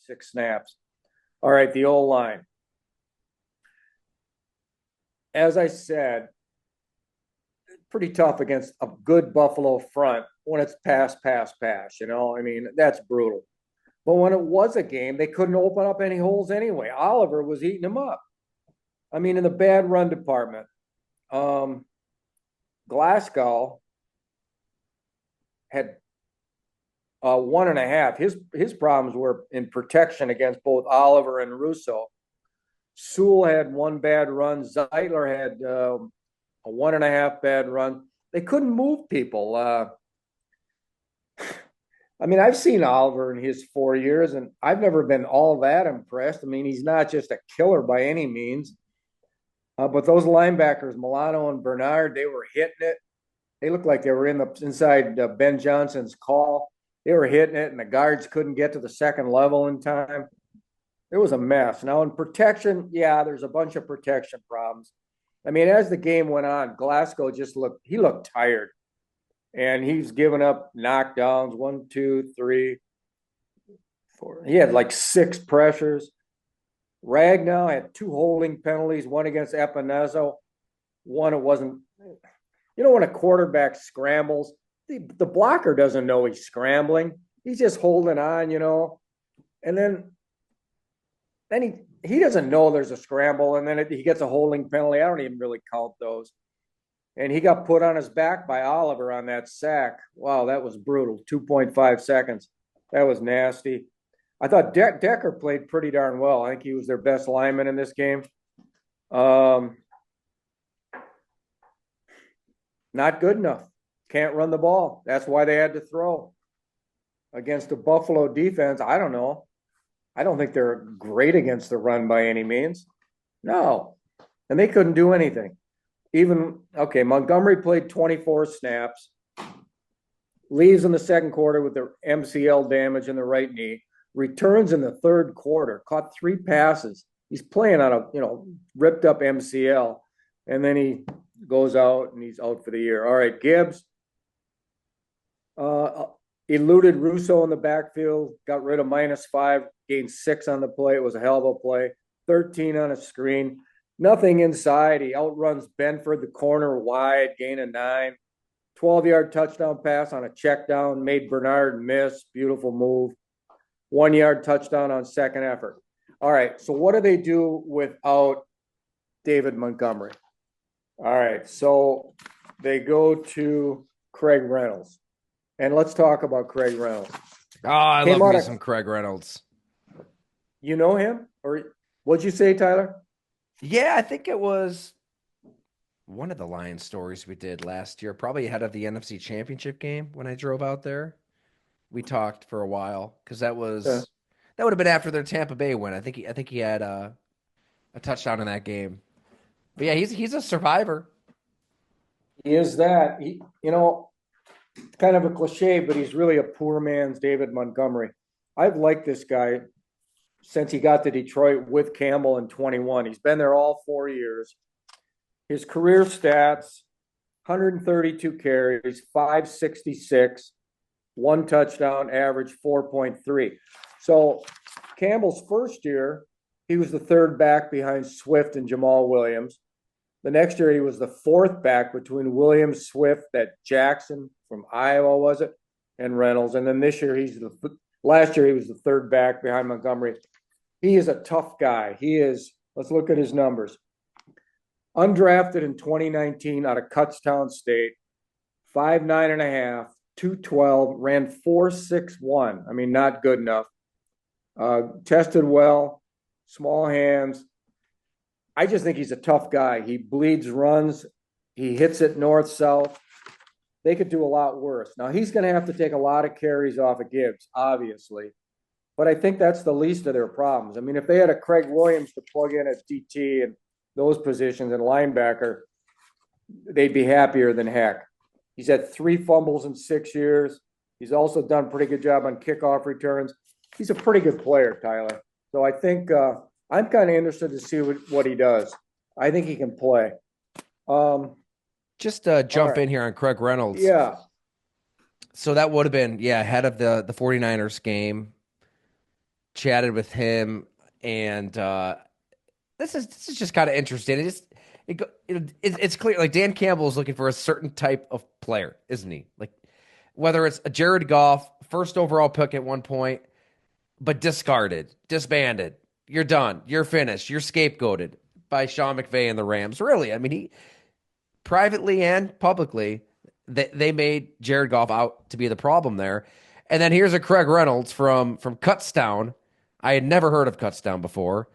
6 snaps. All right, the O-line. As I said, pretty tough against a good Buffalo front when it's pass, pass, pass. I mean, that's brutal. But when it was a game, they couldn't open up any holes anyway. Oliver was eating them up. I mean, in the bad run department, um, Glasgow had 1.5. His problems were in protection against both Oliver and Russo. Sewell had one bad run. Zeitler had a 1.5 bad run. They couldn't move people. I mean, I've seen Oliver in his 4 years, and I've never been all that impressed. I mean, he's not just a killer by any means. But those linebackers, Milano and Bernard, they were hitting it. They looked like they were inside Ben Johnson's call. They were hitting it, and the guards couldn't get to the second level in time. It was a mess. Now, in protection, yeah, there's a bunch of protection problems. I mean, as the game went on, Glasgow he looked tired. And he's given up knockdowns, 1, 2, 3, 4. He had like 6 pressures. Ragnow had 2 holding penalties, one against Epinezzo. One, it wasn't, when a quarterback scrambles, the blocker doesn't know he's scrambling. He's just holding on, and then he doesn't know there's a scramble, and then he gets a holding penalty. I don't even really count those. And he got put on his back by Oliver on that sack. Wow, that was brutal. 2.5 seconds. That was nasty. I thought Decker played pretty darn well. I think he was their best lineman in this game. Not good enough. Can't run the ball. That's why they had to throw. Against the Buffalo defense, I don't know. I don't think they're great against the run by any means. No. And they couldn't do anything. Montgomery played 24 snaps, leaves in the second quarter with the MCL damage in the right knee, returns in the third quarter, caught 3 passes. He's playing on a, ripped up MCL, and then he goes out and he's out for the year. All right, Gibbs eluded Russo in the backfield, got rid of -5, gained 6 on the play. It was a hell of a play. 13 on a screen. Nothing inside. He outruns Benford, the corner, wide, gain of 9. 12-yard touchdown pass on a check down, made Bernard miss. Beautiful move. 1-yard touchdown on second effort. All right, so what do they do without David Montgomery? All right, so they go to Craig Reynolds. And let's talk about Craig Reynolds. Oh, I love me some Craig Reynolds. You know him? Or what'd you say, Tyler? Yeah, I think it was one of the Lions stories we did last year, probably ahead of the NFC Championship game when I drove out there. We talked for a while because that would have been after their Tampa Bay win. I think he had a touchdown in that game. But yeah, he's a survivor. He is that. Kind of a cliche, but he's really a poor man's David Montgomery. I've liked this guy since he got to Detroit with Campbell in 21. He's been there all 4 years. His career stats, 132 carries, 566, 1 touchdown, average 4.3. So Campbell's first year, he was the 3rd back behind Swift and Jamal Williams. The next year, he was the 4th back between Williams, Swift, that Jackson from Iowa, was it, and Reynolds. And then this year, last year, he was the 3rd back behind Montgomery. He is a tough guy. Let's look at his numbers. Undrafted in 2019 out of Kutztown State, 5'9.5", 212, ran 4.61. I mean, not good enough. Tested well, small hands. I just think he's a tough guy. He bleeds runs. He hits it north-south. They could do a lot worse. Now, he's going to have to take a lot of carries off of Gibbs, obviously. But I think that's the least of their problems. I mean, if they had a Craig Williams to plug in at DT and those positions and linebacker, they'd be happier than heck. He's had 3 fumbles in 6 years. He's also done a pretty good job on kickoff returns. He's a pretty good player, Tyler. So I think I'm kind of interested to see what he does. I think he can play. Just jump in here on Craig Reynolds. Yeah. So that would have been, ahead of the 49ers game. chatted with him, and this is just kind of interesting. It's clear like Dan Campbell is looking for a certain type of player, isn't he? Like whether it's a Jared Goff, first overall pick at one point, but discarded, disbanded. You're done. You're finished. You're scapegoated by Sean McVay and the Rams. Really, I mean, he privately and publicly they made Jared Goff out to be the problem there. And then here's a Craig Reynolds from Kutztown. I had never heard of Kutztown before.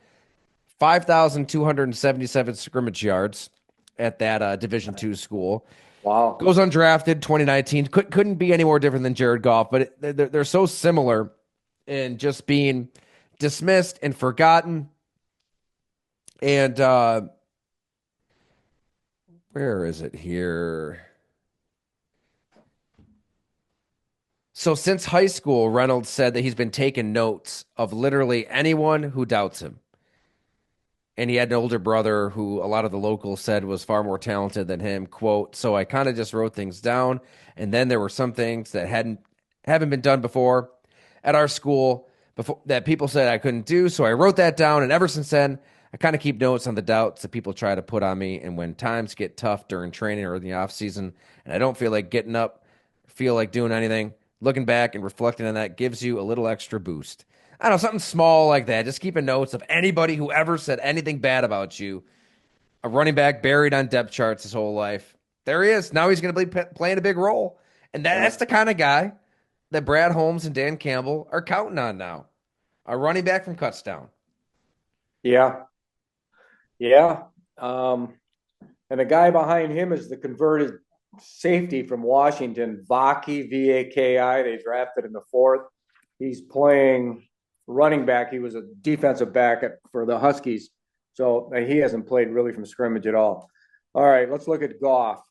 5,277 scrimmage yards at that Division II school. Wow. Goes undrafted 2019. Couldn't be any more different than Jared Goff, but they're so similar in just being dismissed and forgotten. And where is it here? So since high school, Reynolds said that he's been taking notes of literally anyone who doubts him. And he had an older brother who a lot of the locals said was far more talented than him. Quote, so I kind of just wrote things down. And then there were some things that haven't been done before at our school before that people said I couldn't do. So I wrote that down. And ever since then, I kind of keep notes on the doubts that people try to put on me. And when times get tough during training or in the off season, and I don't feel like getting up, feel like doing anything, looking back and reflecting on that gives you a little extra boost. I don't know, something small like that. Just keeping notes of anybody who ever said anything bad about you. A running back buried on depth charts his whole life. There he is. Now he's going to be playing a big role. And that's the kind of guy that Brad Holmes and Dan Campbell are counting on now. A running back from Kutztown. Yeah. Yeah. And the guy behind him is the converted safety from Washington, Vaki, Vaki. They drafted in the fourth. He's playing running back. He was a defensive back for the Huskies. So he hasn't played really from scrimmage at all. All right, let's look at Goff.